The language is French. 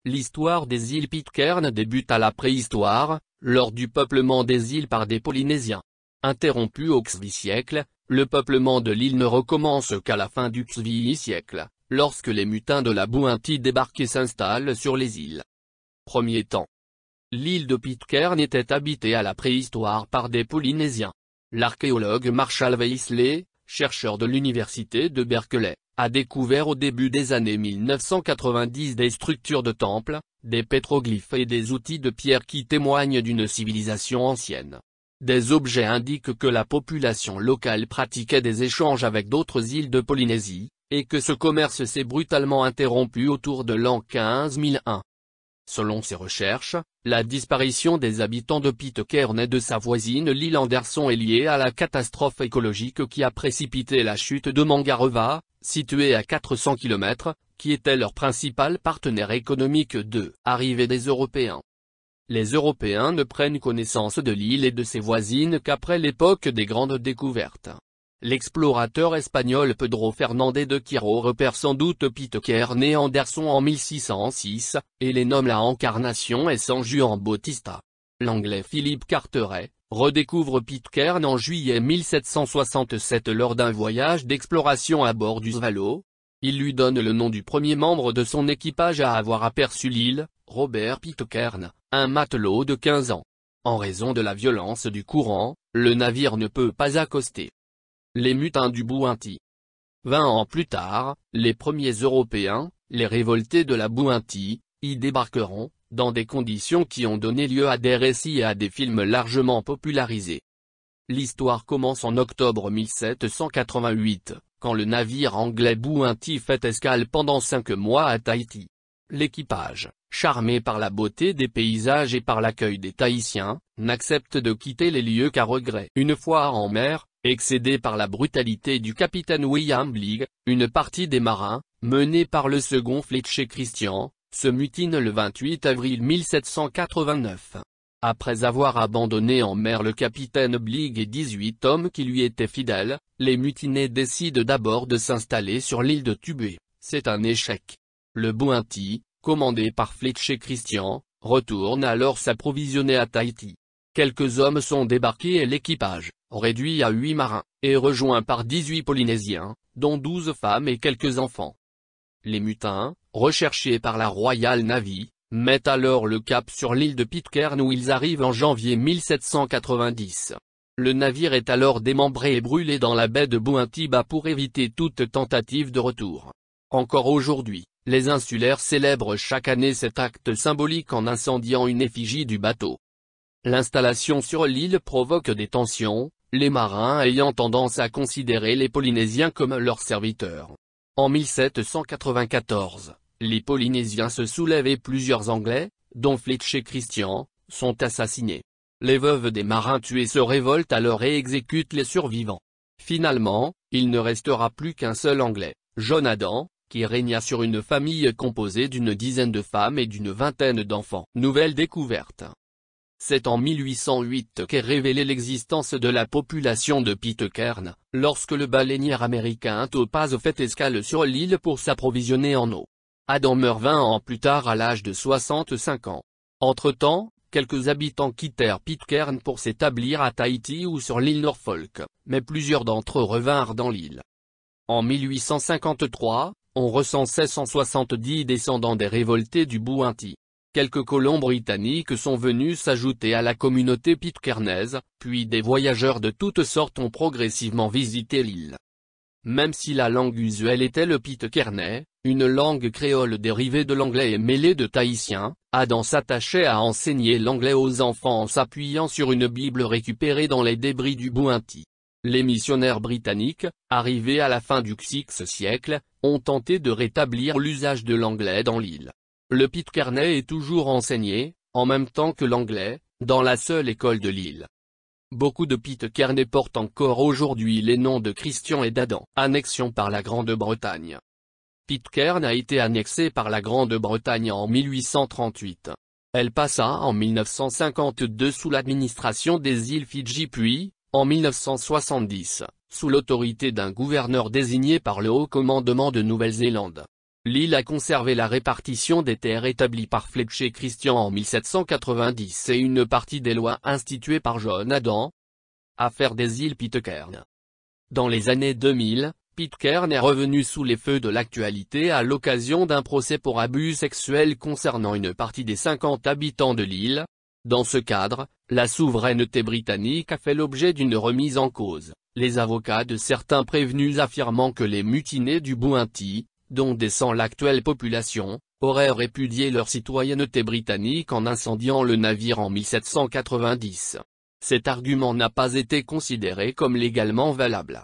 L'histoire des îles Pitcairn débute à la préhistoire, lors du peuplement des îles par des Polynésiens. Interrompu au Xvi siècle, le peuplement de l'île ne recommence qu'à la fin du Xvi siècle, lorsque les mutins de la Bounty débarquent et s'installent sur les îles. Premier temps. L'île de Pitcairn était habitée à la préhistoire par des Polynésiens. L'archéologue Marshall Weisley, chercheur de l'université de Berkeley, a découvert au début des années 1990 des structures de temples, des pétroglyphes et des outils de pierre qui témoignent d'une civilisation ancienne. Des objets indiquent que la population locale pratiquait des échanges avec d'autres îles de Polynésie, et que ce commerce s'est brutalement interrompu autour de l'an 15001. Selon ses recherches, la disparition des habitants de Pitcairn et de sa voisine l'île Anderson est liée à la catastrophe écologique qui a précipité la chute de Mangareva, située à 400 km, qui était leur principal partenaire économique de arrivée des Européens. Les Européens ne prennent connaissance de l'île et de ses voisines qu'après l'époque des grandes découvertes. L'explorateur espagnol Pedro Fernández de Quiro repère sans doute Pitcairn et Anderson en 1606, et les nomme la Encarnación et San Juan Bautista. L'anglais Philip Carteret redécouvre Pitcairn en juillet 1767 lors d'un voyage d'exploration à bord du Swallow. Il lui donne le nom du premier membre de son équipage à avoir aperçu l'île, Robert Pitcairn, un matelot de 15 ans. En raison de la violence du courant, le navire ne peut pas accoster. Les mutins du Bounty. 20 ans plus tard, les premiers Européens, les révoltés de la Bounty, y débarqueront, dans des conditions qui ont donné lieu à des récits et à des films largement popularisés. L'histoire commence en octobre 1788, quand le navire anglais Bounty fait escale pendant 5 mois à Tahiti. L'équipage, charmé par la beauté des paysages et par l'accueil des Tahitiens, n'accepte de quitter les lieux qu'à regret. Une fois en mer, excédé par la brutalité du capitaine William Bligh, une partie des marins, menée par le second Fletcher Christian, se mutine le 28 avril 1789. Après avoir abandonné en mer le capitaine Bligh et 18 hommes qui lui étaient fidèles, les mutinés décident d'abord de s'installer sur l'île de Tubé. C'est un échec. Le Bounty, commandé par Fletcher Christian, retourne alors s'approvisionner à Tahiti. Quelques hommes sont débarqués et l'équipage, réduit à 8 marins, est rejoint par 18 Polynésiens, dont 12 femmes et quelques enfants. Les mutins, recherchés par la Royal Navy, mettent alors le cap sur l'île de Pitcairn où ils arrivent en janvier 1790. Le navire est alors démembré et brûlé dans la baie de Bounty Bay pour éviter toute tentative de retour. Encore aujourd'hui, les insulaires célèbrent chaque année cet acte symbolique en incendiant une effigie du bateau. L'installation sur l'île provoque des tensions, les marins ayant tendance à considérer les Polynésiens comme leurs serviteurs. En 1794, les Polynésiens se soulèvent et plusieurs Anglais, dont Fletcher Christian, sont assassinés. Les veuves des marins tués se révoltent alors et exécutent les survivants. Finalement, il ne restera plus qu'un seul Anglais, John Adam, qui régna sur une famille composée d'une dizaine de femmes et d'une vingtaine d'enfants. Nouvelle découverte. C'est en 1808 qu'est révélée l'existence de la population de Pitcairn, lorsque le baleinier américain Topaz fait escale sur l'île pour s'approvisionner en eau. Adam meurt 20 ans plus tard à l'âge de 65 ans. Entre-temps, quelques habitants quittèrent Pitcairn pour s'établir à Tahiti ou sur l'île Norfolk, mais plusieurs d'entre eux revinrent dans l'île. En 1853, on recensait 170 descendants des révoltés du Bounty. Quelques colons britanniques sont venus s'ajouter à la communauté pitcairnaise, puis des voyageurs de toutes sortes ont progressivement visité l'île. Même si la langue usuelle était le pitcairnais, une langue créole dérivée de l'anglais et mêlée de tahitien, Adam s'attachait à enseigner l'anglais aux enfants en s'appuyant sur une Bible récupérée dans les débris du Bounty. Les missionnaires britanniques, arrivés à la fin du VIe siècle, ont tenté de rétablir l'usage de l'anglais dans l'île. Le pitcairnais est toujours enseigné, en même temps que l'anglais, dans la seule école de l'île. Beaucoup de Pitcairnais portent encore aujourd'hui les noms de Christian et d'Adam. Annexion par la Grande-Bretagne. Pitcairn a été annexée par la Grande-Bretagne en 1838. Elle passa en 1952 sous l'administration des îles Fidji puis, en 1970, sous l'autorité d'un gouverneur désigné par le Haut Commandement de Nouvelle-Zélande. L'île a conservé la répartition des terres établie par Fletcher Christian en 1790 et une partie des lois instituées par John Adam. Affaire des îles Pitcairn. Dans les années 2000, Pitcairn est revenu sous les feux de l'actualité à l'occasion d'un procès pour abus sexuels concernant une partie des 50 habitants de l'île. Dans ce cadre, la souveraineté britannique a fait l'objet d'une remise en cause, les avocats de certains prévenus affirmant que les mutinés du Bounty, dont descend l'actuelle population, auraient répudié leur citoyenneté britannique en incendiant le navire en 1790. Cet argument n'a pas été considéré comme légalement valable.